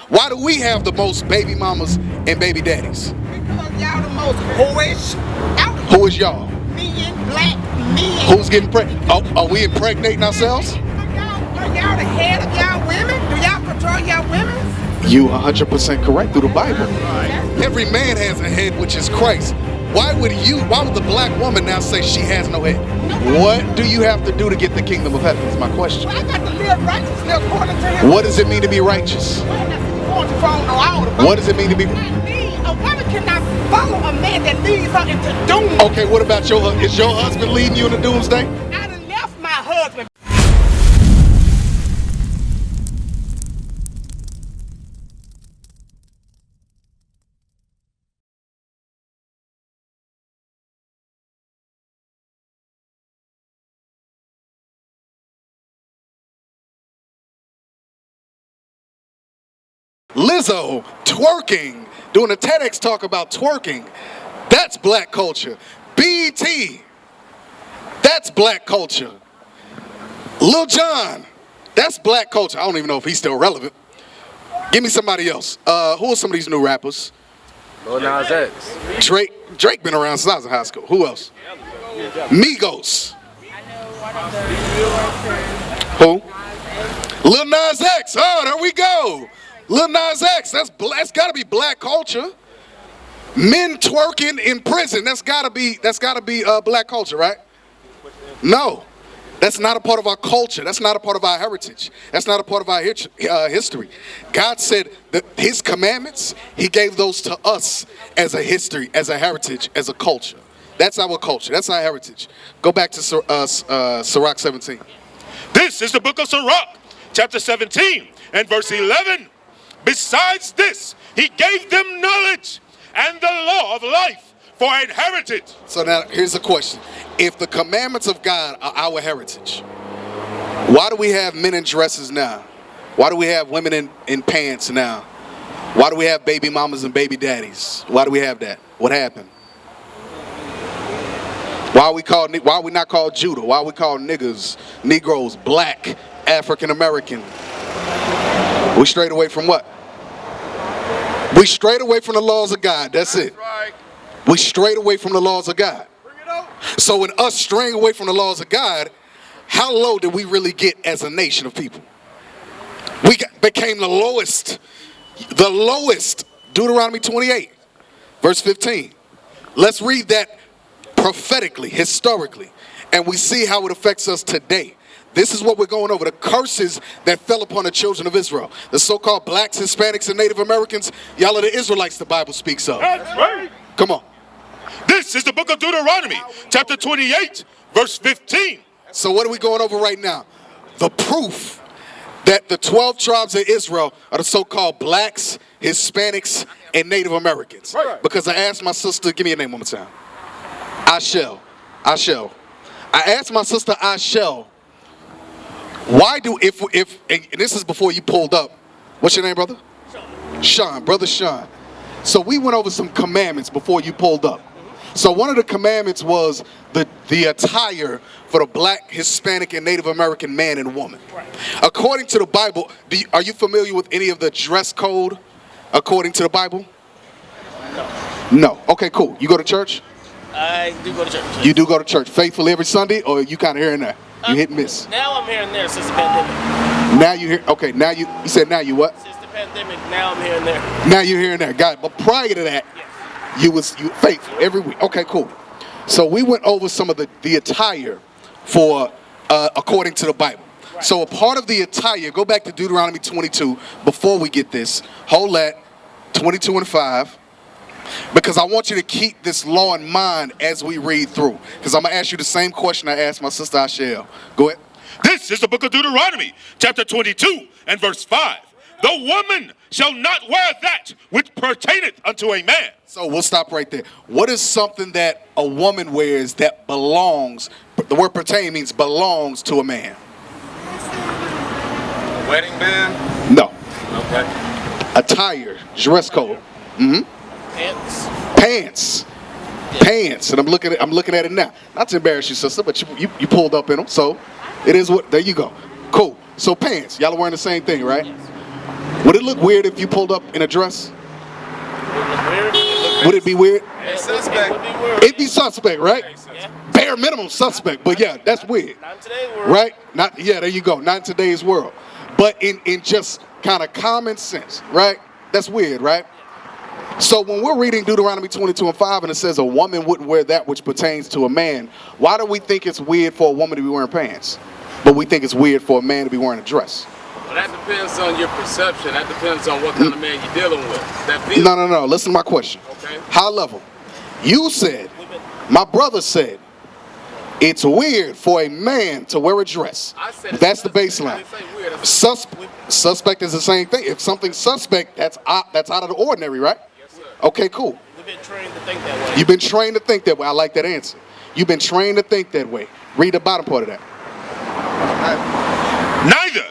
Why do we have the most baby mamas and baby daddies? Because y'all the most whorish. Who is y'all? Men, black men. Who's getting pregnant? Are we impregnating ourselves? Are y'all the head of y'all women? Do y'all control y'all women? You 100% correct through the Bible. Every man has a head, which is Christ. Why would the black woman now say she has no head? What do you have to do to get the kingdom of heaven is my question. Well, I got to live righteously according to him. What does it mean to be righteous? What does it mean to be? A woman cannot follow a man that leads her into doom. Okay, what about is your husband leading you into doomsday? I done left my husband. Lizzo twerking, doing a TEDx talk about twerking. That's black culture. BET, that's black culture. Lil Jon, that's black culture. I don't even know if he's still relevant. Give me somebody else. Who are some of these new rappers? Lil Nas X. Drake been around since I was in high school. Who else? Migos. Who? Lil Nas X. Oh, there we go. Lil Nas X. That's got to be black culture. Men twerking in prison. That's got to be black culture, right? No. That's not a part of our culture. That's not a part of our heritage. That's not a part of our history. God said that his commandments, he gave those to us as a history, as a heritage, as a culture. That's our culture. That's our heritage. Go back to Sirach 17. This is the book of Sirach, chapter 17 and verse 11. Besides this, he gave them knowledge and the law of life for an heritage. So now here's the question. If the commandments of God are our heritage, why do we have men in dresses now? Why do we have women in pants now? Why do we have baby mamas and baby daddies? Why do we have that? What happened? Why are we not called Judah? Why are we called niggas, Negroes, black, African American? We strayed away from what? We strayed away from the laws of God. That's it. Right. We strayed away from the laws of God. So in us straying away from the laws of God, how low did we really get as a nation of people? We became the lowest. Deuteronomy 28, verse 15. Let's read that prophetically, historically, and we see how it affects us today. This is what we're going over, the curses that fell upon the children of Israel. The so-called blacks, Hispanics, and Native Americans, y'all are the Israelites the Bible speaks of. That's right. Come on. This is the book of Deuteronomy, chapter 28, verse 15. So what are we going over right now? The proof that the 12 tribes of Israel are the so-called blacks, Hispanics, and Native Americans. Right. Because I asked my sister, give me a name one more time. I asked my sister, why do, and this is before you pulled up. What's your name, brother? Sean, brother Sean. So we went over some commandments before you pulled up. So one of the commandments was the attire for the black, Hispanic, and Native American man and woman. Right. According to the Bible, are you familiar with any of the dress code according to the Bible? No. Okay, cool. You go to church? I do go to church. You do go to church faithfully every Sunday, or you kind of here and there? You hit and miss? Now I'm here and there since the pandemic. Now you here? Okay, now you said now you what? Since the pandemic, now I'm here and there. Now you're here and there. Got it. But prior to that, yes, you faithful every week. Okay, cool. So we went over some of the attire for according to the Bible. Right. So a part of the attire, go back to Deuteronomy 22 before we get this. Hold that, 22 and 5. Because I want you to keep this law in mind as we read through. Because I'm going to ask you the same question I asked my sister Ashel. Go ahead. This is the book of Deuteronomy, chapter 22 and verse 5. The woman shall not wear that which pertaineth unto a man. So we'll stop right there. What is something that a woman wears that belongs, the word pertain means belongs to a man? A wedding band? No. Okay. Attire, dress code. Mm-hmm. Pants. Pants. And I'm looking at it now. Not to embarrass you, sister, but you pulled up in them. So it is what, there you go. Cool. So pants. Y'all are wearing the same thing, right? Would it look weird if you pulled up in a dress? Weird. Would it be weird? It would be weird. It'd be suspect, right? Yeah. Bare minimum suspect, but yeah, that's weird. Not in today's world. Right? Not, yeah, there you go. Not in today's world. But in just kind of common sense, right? That's weird, right? So when we're reading Deuteronomy 22:5 and it says a woman wouldn't wear that which pertains to a man, why do we think it's weird for a woman to be wearing pants, but we think it's weird for a man to be wearing a dress? Well, that depends on your perception. That depends on what kind of man you're dealing with. That feels No. Listen to my question. okay. High level. You said, my brother said, it's weird for a man to wear a dress. I said That's the suspect. baseline. I didn't say weird. I said Suspect is the same thing. If something's suspect, that's out of the ordinary, right? yes, sir. Okay, cool. We've been trained to think that way. You've been trained to think that way. I like that answer. You've been trained to think that way. Read the bottom part of that. Neither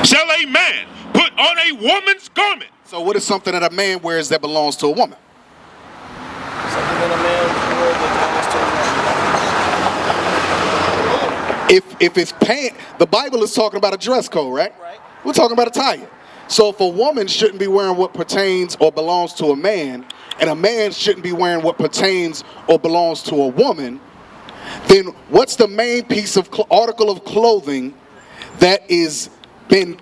shall a man put on a woman's garment. So what is something that a man wears that belongs to a woman? Something that a man wears that belongs to a woman. If it's pant, the Bible is talking about a dress code, right? Right. We're talking about attire. So if a woman shouldn't be wearing what pertains or belongs to a man, and a man shouldn't be wearing what pertains or belongs to a woman, then what's the main piece of article of clothing that is been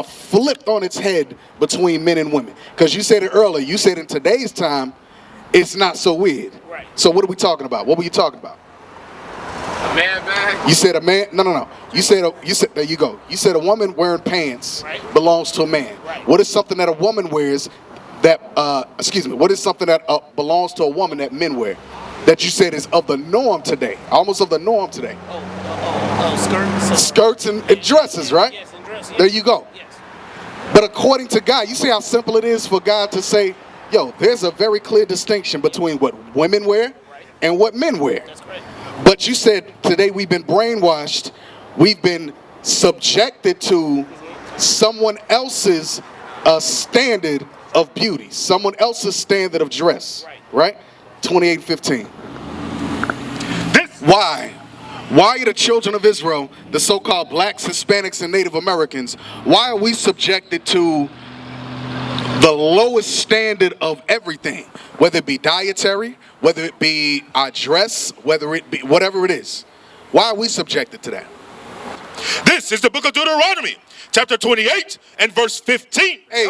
flipped on its head between men and women? Because you said it earlier. You said in today's time, it's not so weird. Right. So what are we talking about? What were you talking about? A man bag. You said a man. No. You said there you go. You said a woman wearing pants Right. belongs to a man. Right. What is something that a woman wears that? What is something that belongs to a woman that men wear? That you said is of the norm today, almost of the norm today. Skirts. Skirts and dresses, right? Yes, and dresses. There you go. Yes. But according to God, you see how simple it is for God to say, yo, there's a very clear distinction between what women wear and what men wear. That's correct. But you said today we've been brainwashed, we've been subjected to someone else's standard of beauty, someone else's standard of dress, right? 28:15. Why? Why are the children of Israel, the so-called blacks, Hispanics, and Native Americans, why are we subjected to the lowest standard of everything, whether it be dietary, whether it be our dress, whether it be whatever it is? Why are we subjected to that? This is the book of Deuteronomy, chapter 28 and verse 15. Hey,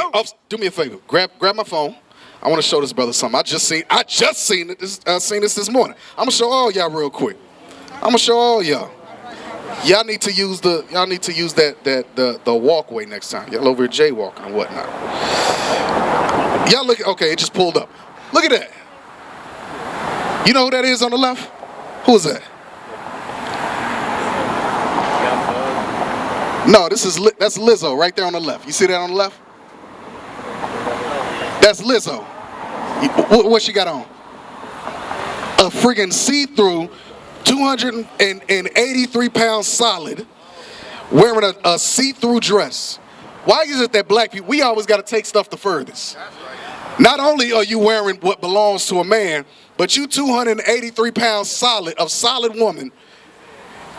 do me a favor. Grab my phone. I want to show this brother something. I just seen this morning. I'm gonna show all y'all real quick. I'm gonna show all y'all. Y'all need to use the walkway next time. Y'all over here jaywalking and whatnot. Y'all look. Okay, it just pulled up. Look at that. You know who that is on the left? Who is that? No, that's Lizzo right there on the left. You see that on the left? That's Lizzo. What she got on? A friggin' see-through, 283 pounds solid, wearing a see-through dress. Why is it that black people, we always got to take stuff the furthest? Not only are you wearing what belongs to a man, but you 283 pounds solid, of solid woman,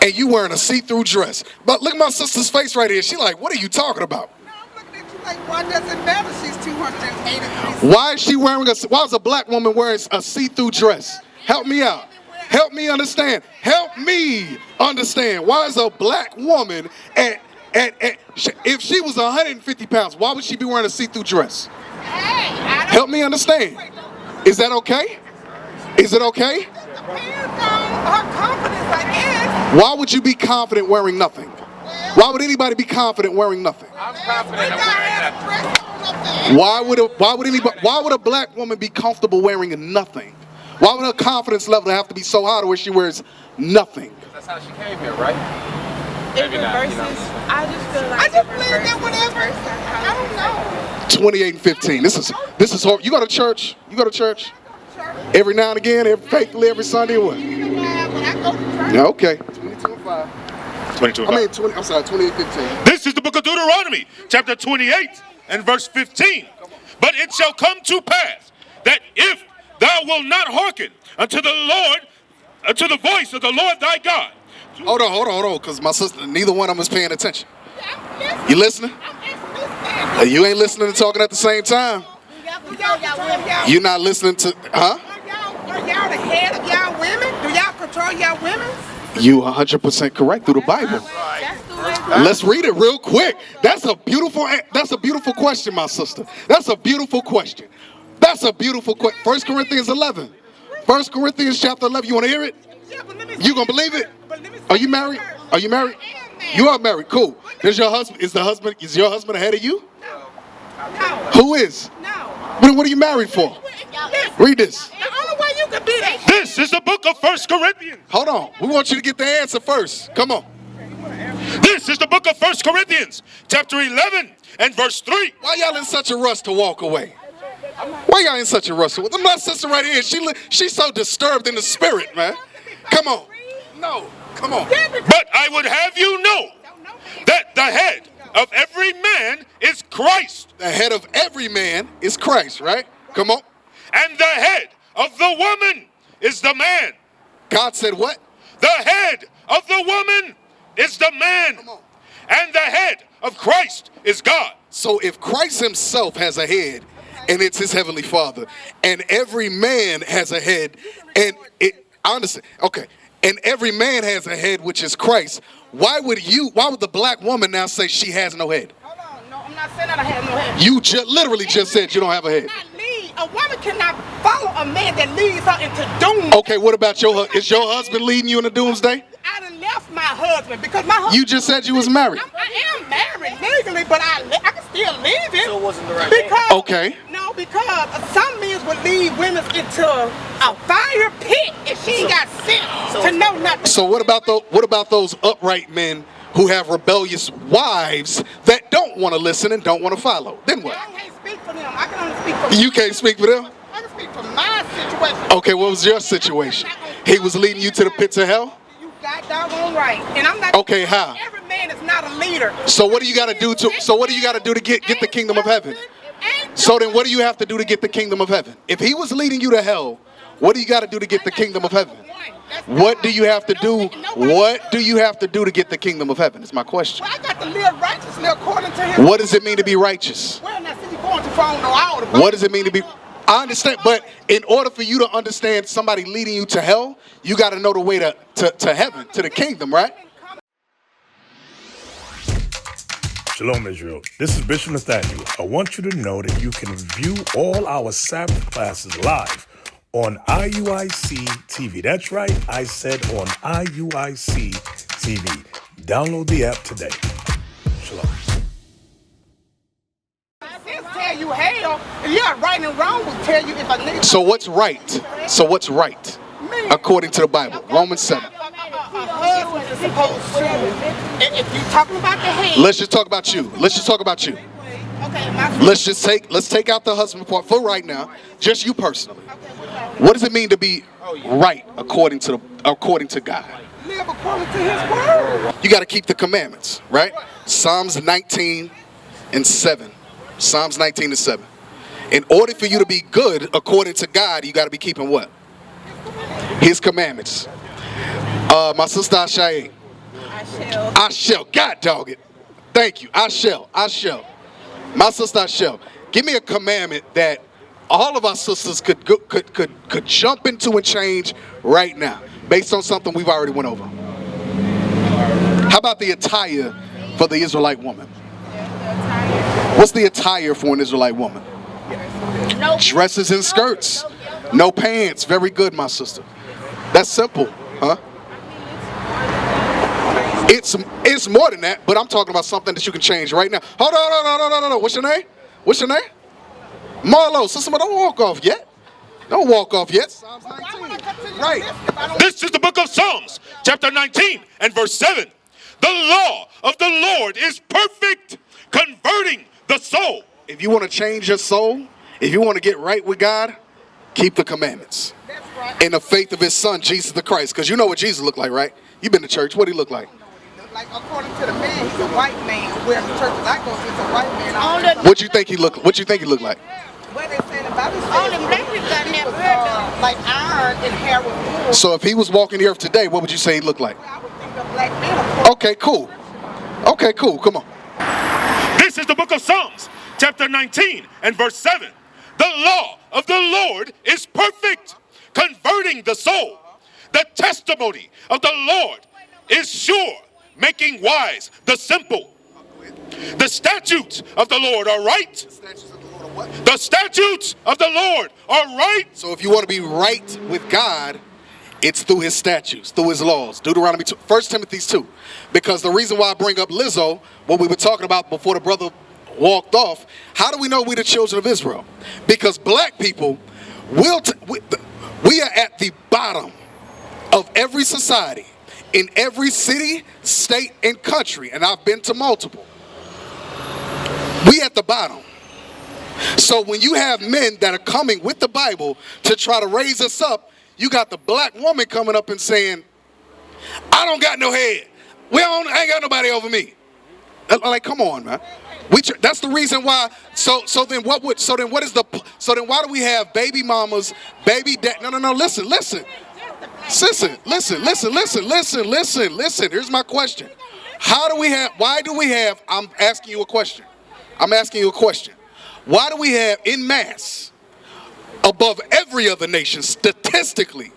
and you wearing a see-through dress. But look at my sister's face right here. She like, what are you talking about? No, I'm looking at you like, why does it matter? She's 283. Why is she wearing why is a black woman wearing a see-through dress? Help me out. Help me understand. Help me understand. Why is a black woman if she was 150 pounds, why would she be wearing a see-through dress? Help me understand. Is that okay? Is it okay? Depends on her confidence, I guess. Why would you be confident wearing nothing? Why would anybody be confident wearing nothing? I'm confident I'm wearing nothing. Why would a black woman be comfortable wearing nothing? Why would her confidence level have to be so high to where she wears nothing? That's how she came here, right? Different verses. I just feel like I just believe that whatever. I don't know. 28 and 15. This is hard. You go to church? You go to church? Every now and again, faithfully every Sunday or what? When I go to church. Yeah, okay. 22 and 5. 22 and 5. 20, I'm sorry, 28 and 15. This is the book of Deuteronomy, chapter 28 and verse 15. But it shall come to pass that if thou wilt not hearken unto the Lord, unto the voice of the Lord thy God. Hold on, because my sister, neither one of them is paying attention. You listening? You ain't listening and talking at the same time. You're not listening to, huh? Are y'all the head of y'all women? Do y'all control y'all women? You 100% correct through the Bible. Let's read it real quick. That's a beautiful question, my sister. That's a beautiful question. That's a beautiful question. 1 Corinthians 11. 1 Corinthians chapter 11. You want to hear it? You gonna believe it? Are you married? Are you married? You are married. Cool. Is your husband ahead of you? No. Who is? No. What are you married for? Read this. The only way you can be that. This is the book of 1 Corinthians. Hold on. We want you to get the answer first. Come on. This is the book of 1 Corinthians, chapter 11 and verse 3. Why y'all in such a rush to walk away? Why y'all in such a rush? My sister right here, she's so disturbed in the spirit, man. Come on. No, come on. But I would have you know that the head of every man is Christ. The head of every man is Christ, right? Come on. And the head of the woman is the man. God said what? The head of the woman is the man. Come on. And the head of Christ is God. So if Christ himself has a head, and it's his heavenly Father, and every man has a head, and I understand, okay, and every man has a head, which is Christ, why would the black woman now say she has no head? Hold on. No, I'm not saying that I have no head. You literally just said you don't have a head. A woman cannot follow a man that leads her into doom. Okay, what about is your husband leading you into doomsday? I done left my husband because my husband. You just said you was married. I am married legally, but I can still leave it. So it wasn't the right because, Okay. No, because some men would lead women into a fire pit if she got sent to know nothing. So what about those upright men who have rebellious wives that don't want to listen and don't want to follow? Then what? I can't speak for them. I can only speak for You can't speak for them? I can speak for my situation. Okay, what was your situation? He was leading you to the pits of hell? You got doggone right. And I'm not. Okay, how? Every man is not a leader. So what do you got to do to get the kingdom of heaven? So then what do you have to do to get the kingdom of heaven? If he was leading you to hell, what do you got to do to get the kingdom of heaven? What do you have to do? What do you have to do to get the kingdom of heaven? It's my question. Well, I got to live righteously according to him. What does it mean to be righteous? Well, now, since you're going too far on all the What does it mean to be? I understand, but in order for you to understand somebody leading you to hell, you got to know the way to heaven, to the kingdom, right? Shalom, Israel. This is Bishop Nathaniel. I want you to know that you can view all our Sabbath classes live on IUIC TV. That's right, I said on IUIC TV. Download the app today. Shalom. Tell you hell, yeah, right and wrong will tell you if a nigga. So what's right? So what's right? According to the Bible, Romans 7. A husband is supposed to. If you're talking about the head. Let's just talk about you. Let's just talk about you. Okay, Let's take out the husband part for right now. Just you personally. What does it mean to be right according to God? Live according to his word. You got to keep the commandments, right? Psalms 19 and 7. Psalms 19 and 7. In order for you to be good according to God, you got to be keeping what? His commandments. My sister Ashae. I shall. God dog it. Thank you. I shall. My sister Ashae. Give me a commandment that all of our sisters could jump into and change right now, based on something we've already went over. How about the attire for the Israelite woman? What's the attire for an Israelite woman? Dresses and skirts. No pants. Very good, my sister. That's simple, huh? It's more than that, but I'm talking about something that you can change right now. Hold on, no. What's your name? Marlo, sister, don't walk off yet. Don't walk off yet. Psalms 19. Right. This is the book of Psalms, chapter 19 and verse 7. The law of the Lord is perfect, converting the soul. If you want to change your soul, if you want to get right with God, keep the commandments. In the faith of his son, Jesus the Christ. Because you know what Jesus looked like, right? You've been to church. What did he look like? Like, according to the man, he's a white man. Where the church that I go to, it's a white man. What you think he looked like? What they say about his all them black people I never heard of. Like iron and hair was wool. So if he was walking the earth today, what would you say he looked like? I would think a black man. Okay, cool. Come on. This is the book of Psalms, chapter 19 and verse 7. The law of the Lord is perfect, converting the soul. The testimony of the Lord is sure, making wise the simple. The statutes of the Lord are right. The statutes of the Lord are right. So if you want to be right with God, it's through his statutes, through his laws. Deuteronomy 2, 1 Timothy 2. Because the reason why I bring up Lizzo, what we were talking about before the brother walked off, how do we know we're the children of Israel? Because black people, we are at the bottom of every society, in every city, state, and country, and I've been to multiple. We at the bottom. So when you have men that are coming with the Bible to try to raise us up, you got the black woman coming up and saying, I don't got no head. I ain't got nobody over me. Like, come on, man. That's the reason why. So then why do we have baby mamas, baby dad? No. Listen. Here's my question. I'm asking you a question. Why do we have en masse, above every other nation, statistically,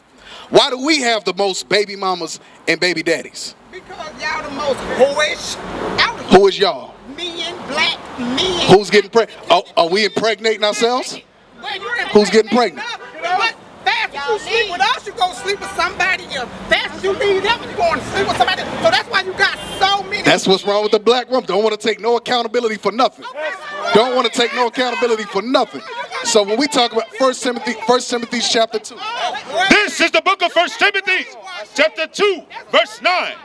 why do we have the most baby mamas and baby daddies? Because y'all the most whorish out here. Who is y'all? Men, black men. Who's getting pregnant? Are we impregnating ourselves? Who's getting pregnant? Fast as you sleep with us, you go sleep with somebody else. Fast as you leave them, you going to sleep with somebody else. So that's why you got so many. That's what's wrong with the black woman. Don't want to take no accountability for nothing. Don't want to take no accountability for nothing. So when we talk about 1 Timothy chapter 2. This is the book of 1 Timothy chapter 2 verse 9.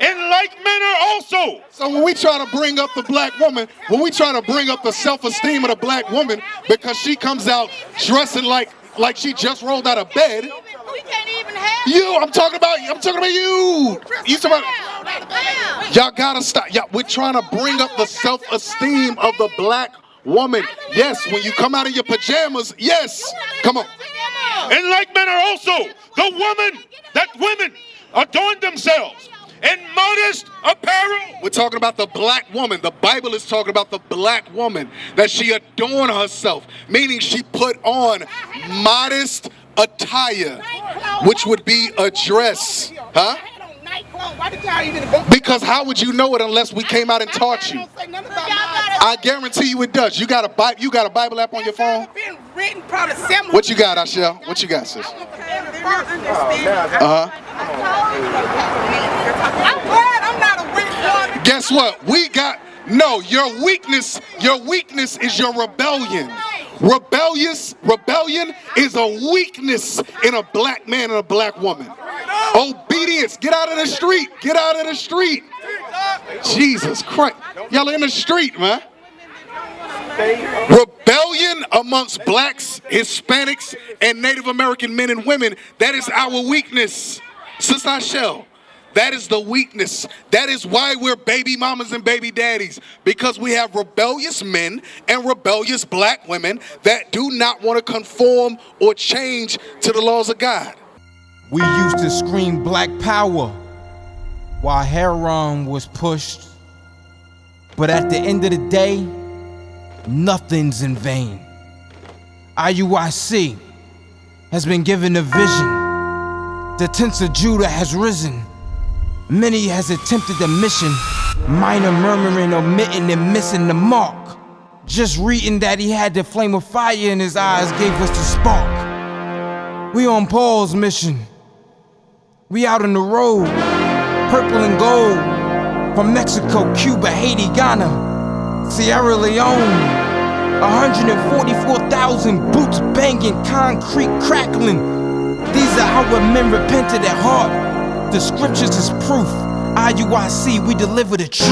In like manner also. So when we try to bring up the black woman, when we try to bring up the self-esteem of the black woman because she comes out dressing like she just rolled out of bed. We can't even have you. I'm talking about you. You talking about? Y'all gotta stop. We're trying to bring up the self-esteem of the black woman. Yes, when you come out in your pajamas. Yes, come on. In like manner also, women adorn themselves in modest apparel. We're talking about the black woman. The Bible is talking about the black woman, that she adorned herself, meaning she put on modest attire, which would be a dress. Huh? Because how would you know it unless we came out and taught you? I guarantee you it does. You got a Bible app on your phone? What you got, Ashel? What you got, sis? I'm glad I'm not a weak woman. Guess what? Your weakness is your rebellion. Rebellion is a weakness in a black man and a black woman. Obedience. Get out of the street. Jesus Christ. Y'all in the street, man. Rebellion amongst blacks, Hispanics, and Native American men and women, that is our weakness. Sister Ashel, that is the weakness. That is why we're baby mamas and baby daddies. Because we have rebellious men and rebellious black women that do not want to conform or change to the laws of God. We used to scream black power while heroin was pushed. But at the end of the day, nothing's in vain. IUIC has been given a vision. The tents of Judah has risen. Many has attempted the mission, minor murmuring, omitting, and missing the mark. Just reading that he had the flame of fire in his eyes gave us the spark. We on Paul's mission. We out on the road, purple and gold, from Mexico, Cuba, Haiti, Ghana, Sierra Leone. 144,000 boots banging, concrete crackling. These are how men repented at heart. The scriptures is proof. IUIC, we deliver the truth.